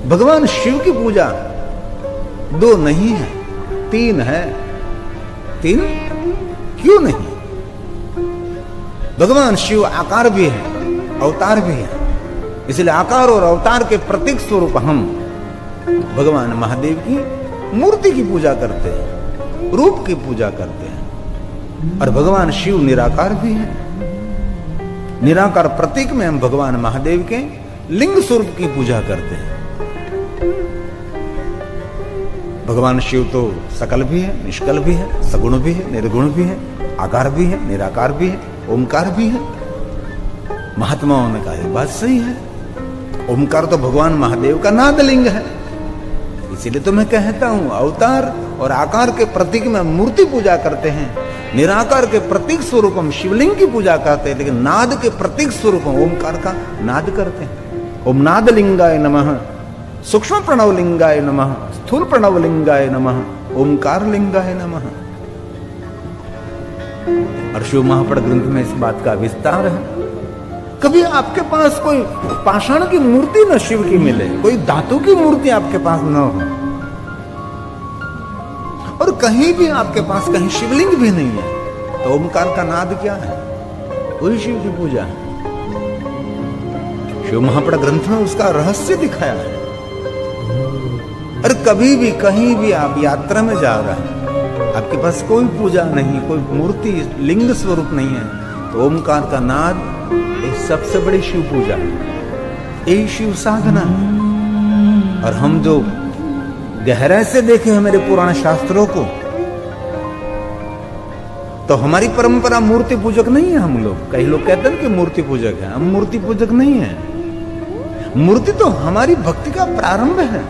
भगवान शिव की पूजा 2 नहीं है, 3 है। 3 क्यों नहीं? भगवान शिव आकार भी है, अवतार भी है। इसलिए आकार और अवतार के प्रतीक स्वरूप हम भगवान महादेव की मूर्ति की पूजा करते हैं, रूप की पूजा करते हैं। और भगवान शिव निराकार भी है। निराकार प्रतीक में हम भगवान महादेव के लिंग स्वरूप की पूजा करते हैं। भगवान शिव तो सकल भी है, निष्कल भी है, सगुण भी है, निर्गुण भी है, आकार भी है, निराकार भी है, ओमकार भी है। महात्माओं ने कहा ये बात सही है। ओमकार तो भगवान महादेव का नाद लिंग है। इसीलिए तो मैं कहता हूं अवतार और आकार के प्रतीक में मूर्ति पूजा करते हैं, निराकार के प्रतीक स्वरूप हम शिवलिंग की पूजा करते हैं, लेकिन नाद के प्रतीक स्वरूप हम ओमकार का नाद करते हैं। ओम नाद लिंगाय नमः, सूक्ष्म प्रणव लिंगाय नमः, स्थूल प्रणव लिंगाय नमः, ओमकार लिंगाय नमः। और शिव महापड़ ग्रंथ में इस बात का विस्तार है। कभी आपके पास कोई पाषाण की मूर्ति न शिव की मिले, कोई धातु की मूर्ति आपके पास न हो, और कहीं भी आपके पास कहीं शिवलिंग भी नहीं है, तो ओमकार का नाद क्या है? वही शिव की पूजा है। शिव महापड़ ग्रंथ में उसका रहस्य दिखाया है। और कभी भी कहीं भी आप यात्रा में जा रहे हैं, आपके पास कोई पूजा नहीं, कोई मूर्ति लिंग स्वरूप नहीं है, तो ओमकार का नाद एक सबसे बड़ी शिव पूजा है, यही शिव साधना है। और हम जो गहराई से देखे हैं मेरे पुराण शास्त्रों को, तो हमारी परंपरा मूर्ति पूजक नहीं है। हम लोग, कई लोग कहते हैं कि मूर्ति पूजक है, हम मूर्ति पूजक नहीं है। मूर्ति तो हमारी भक्ति का प्रारंभ है।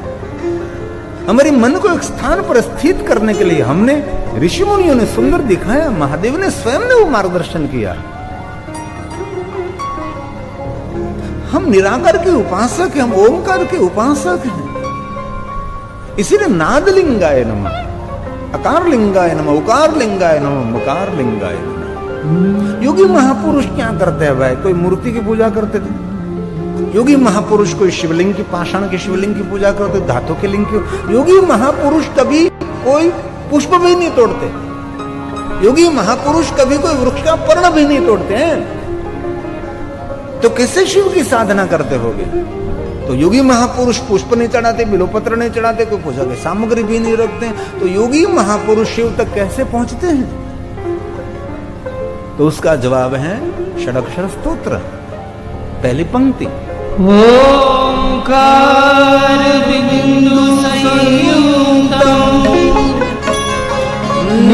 हमारे मन को एक स्थान पर स्थित करने के लिए हमने ऋषि मुनियों ने सुंदर दिखाया, महादेव ने स्वयं ने वो मार्गदर्शन किया। हम निराकार के उपासक हैं, हम ओमकार के उपासक हैं। इसीलिए नाद लिंगाय नमः, अकार लिंगाय नमः, उकार लिंगाय नमः, मकार लिंगाय नमः। योगी महापुरुष क्या करते हैं भाई? कोई मूर्ति की पूजा करते थे? योगी महापुरुष कोई शिवलिंग की, पाषाण के शिवलिंग की पूजा करते, धातु के लिंग की? योगी महापुरुष कभी कोई पुष्प भी नहीं तोड़ते। योगी महापुरुष कभी कोई वृक्ष का पर्ण भी नहीं तोड़ते हैं। तो कैसे शिव की साधना करते होगे? तो योगी महापुरुष पुष्प नहीं चढ़ाते, बिलोपत्र नहीं चढ़ाते, कोई पूजा की सामग्री भी नहीं रखते, तो योगी महापुरुष शिव तक कैसे पहुंचते हैं? तो उसका जवाब है षडक्षर स्तोत्र, पहली पंक्ति। ओंकार बिंदु संयुक्तम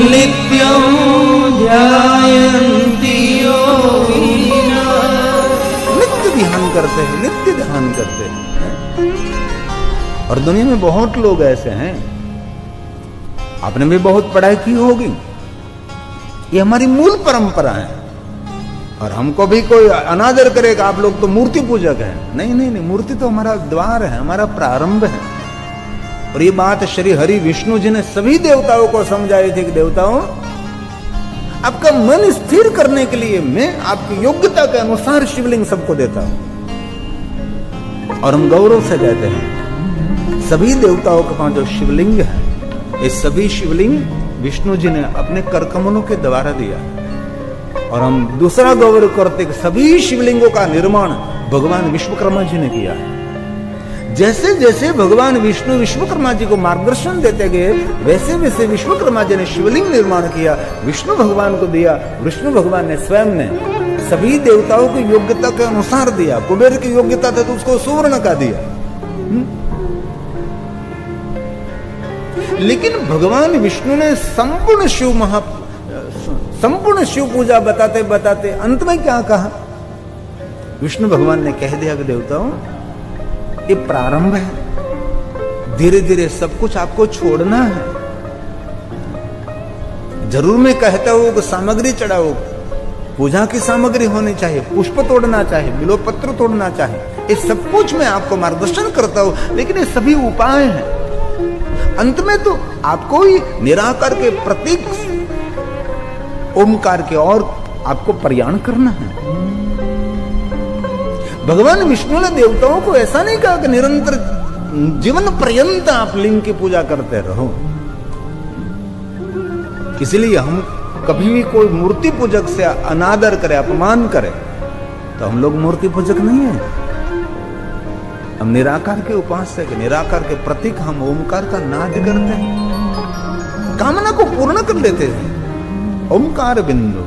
नित्यं ध्यायन्ति योगिनः। नित्य ध्यान करते हैं, नित्य ध्यान करते हैं। और दुनिया में बहुत लोग ऐसे हैं, आपने भी बहुत पढ़ाई की होगी, ये हमारी मूल परंपरा है। और हमको भी कोई अनादर करेगा, आप लोग तो मूर्ति पूजक हैं। नहीं नहीं नहीं, मूर्ति तो हमारा द्वार है, हमारा प्रारंभ है। और ये बात श्री हरि विष्णु जी ने सभी देवताओं को समझाई थी कि देवताओं, आपका मन स्थिर करने के लिए मैं आपकी योग्यता के अनुसार शिवलिंग सबको देता हूं। और हम गौरव से कहते हैं सभी देवताओं के पास जो शिवलिंग है, ये सभी शिवलिंग विष्णु जी ने अपने करकमलों के द्वारा दिया। और हम दूसरा गौरव करते कि सभी शिवलिंगों का निर्माण भगवान विश्वकर्मा जी ने किया है। जैसे जैसे भगवान विष्णु विश्वकर्मा जी को मार्गदर्शन देते गए, वैसे वैसे विश्वकर्मा जी ने शिवलिंग निर्माण किया, विष्णु भगवान को दिया। विष्णु भगवान ने स्वयं ने सभी देवताओं की योग्यता के अनुसार दिया। कुबेर की योग्यता थी तो उसको सुवर्ण का दिया। लेकिन भगवान विष्णु ने संपूर्ण शिव पूजा बताते बताते अंत में क्या कहा? विष्णु भगवान ने कह दिया कि देवताओं, ये प्रारंभ है, धीरे धीरे सब कुछ आपको छोड़ना है। जरूर मैं कहता हूं कि सामग्री चढ़ाओ, पूजा की सामग्री होनी चाहिए, पुष्प तोड़ना चाहिए, बिलोपत्र तोड़ना चाहिए, ये सब कुछ मैं आपको मार्गदर्शन करता हूं। लेकिन ये सभी उपाय हैं। अंत में तो आपको ही निराकार के प्रतीक ओमकार के और आपको प्रयाण करना है। भगवान विष्णु ने देवताओं को ऐसा नहीं कहा कि निरंतर जीवन पर्यंत आप लिंग की पूजा करते रहो। इसलिए हम कभी भी कोई मूर्ति पूजक से अनादर करे, अपमान करे, तो हम लोग मूर्ति पूजक नहीं है। हम निराकार के उपासक, निराकार के प्रतीक, हम ओमकार का नाद करते हैं, कामना को पूर्ण कर लेते हैं। ओमकार बिंदु,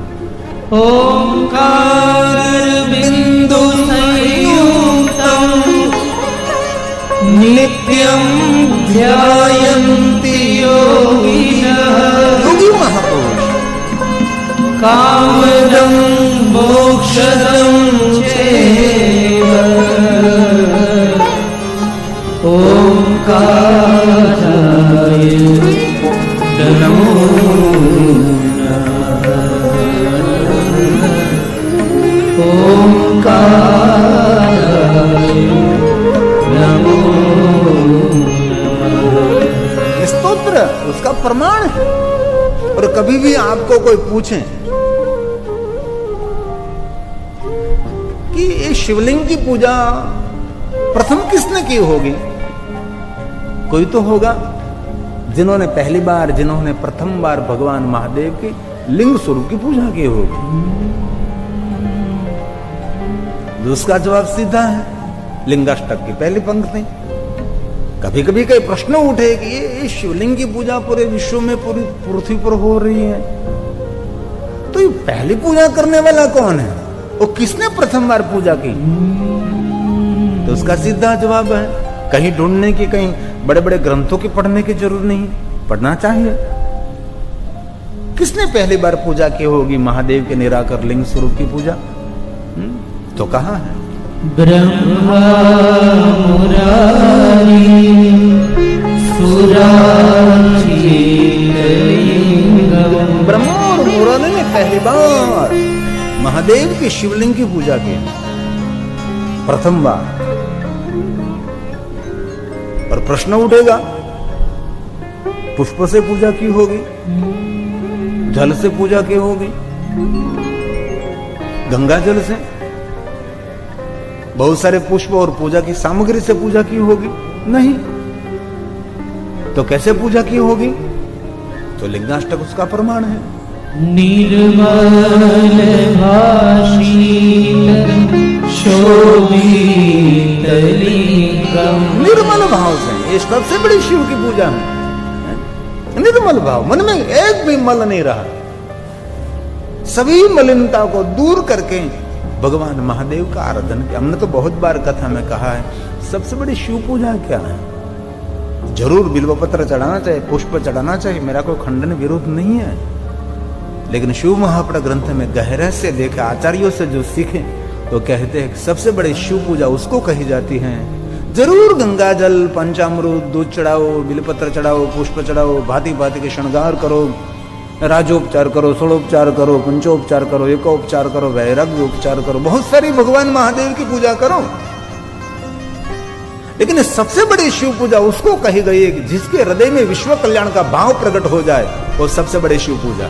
ओंकार बिंदु संयुक्तम नित्यं ध्यायन्ति योगिनः योगी महापुरुष कामदं मोक्षदं चैव ओंकाराय नमो स्तोत्र उसका प्रमाण है। और कभी भी आपको कोई पूछे कि ये शिवलिंग की पूजा प्रथम किसने की होगी, कोई तो होगा जिन्होंने पहली बार, जिन्होंने प्रथम बार भगवान महादेव के लिंग स्वरूप की पूजा की होगी। उसका जवाब सीधा है, लिंगाष्टक की पहली पंक्ति। कभी कभी कई प्रश्न उठे कि ये शिवलिंग की पूजा पूरे विश्व में, पूरी पृथ्वी पर हो रही है, तो ये पहली पूजा करने वाला कौन है, वो किसने प्रथम बार पूजा की? तो उसका सीधा जवाब है, कहीं ढूंढने की, कहीं बड़े बड़े ग्रंथों की पढ़ने की जरूरत नहीं, पढ़ना चाहिए। किसने पहली बार पूजा की होगी महादेव के निराकार लिंग स्वरूप की पूजा? तो कहा है, ब्रह्मा मुरारी सुरारी ब्रह्मा और मुरारी ने पहली बार महादेव की शिवलिंग की पूजा की, प्रथम बार। और प्रश्न उठेगा, पुष्प से पूजा की होगी, जल से पूजा की होगी, गंगा जल से, बहुत सारे पुष्प और पूजा की सामग्री से पूजा की होगी? नहीं। तो कैसे पूजा की होगी? तो लिंगाष्टक उसका प्रमाण है। निर्मल भाषित शोभित लिंगम, निर्मल भाव से, ये सबसे बड़ी शिव की पूजा है। निर्मल भाव, मन में एक भी मल नहीं रहा, सभी मलिनता को दूर करके भगवान महादेव का आराधन किया। हमने तो बहुत बार कथा में कहा है, सबसे बड़ी शिव पूजा क्या है? जरूर बिल्वपत्र चढ़ाना चाहिए, पुष्प चढ़ाना चाहिए, मेरा कोई खंडन विरोध नहीं है। लेकिन शिव महापुराण ग्रंथ में गहरे से देखे, आचार्यों से जो सीखे, तो कहते हैं सबसे बड़ी शिव पूजा उसको कही जाती है। जरूर गंगा जल, पंचामृत, दूध चढ़ाओ, बिल्वपत्र चढ़ाओ, पुष्प चढ़ाओ, भांति भांति के श्रृंगार करो, राजोपचार करो, षोडोपचार करो, पंचोपचार करो, एकोपचार करो, वैराग्य उपचार करो, बहुत सारी भगवान महादेव की पूजा करो। लेकिन सबसे बड़ी शिव पूजा उसको कही गई है जिसके हृदय में विश्व कल्याण का भाव प्रकट हो जाए, वो सबसे बड़ी शिव पूजा।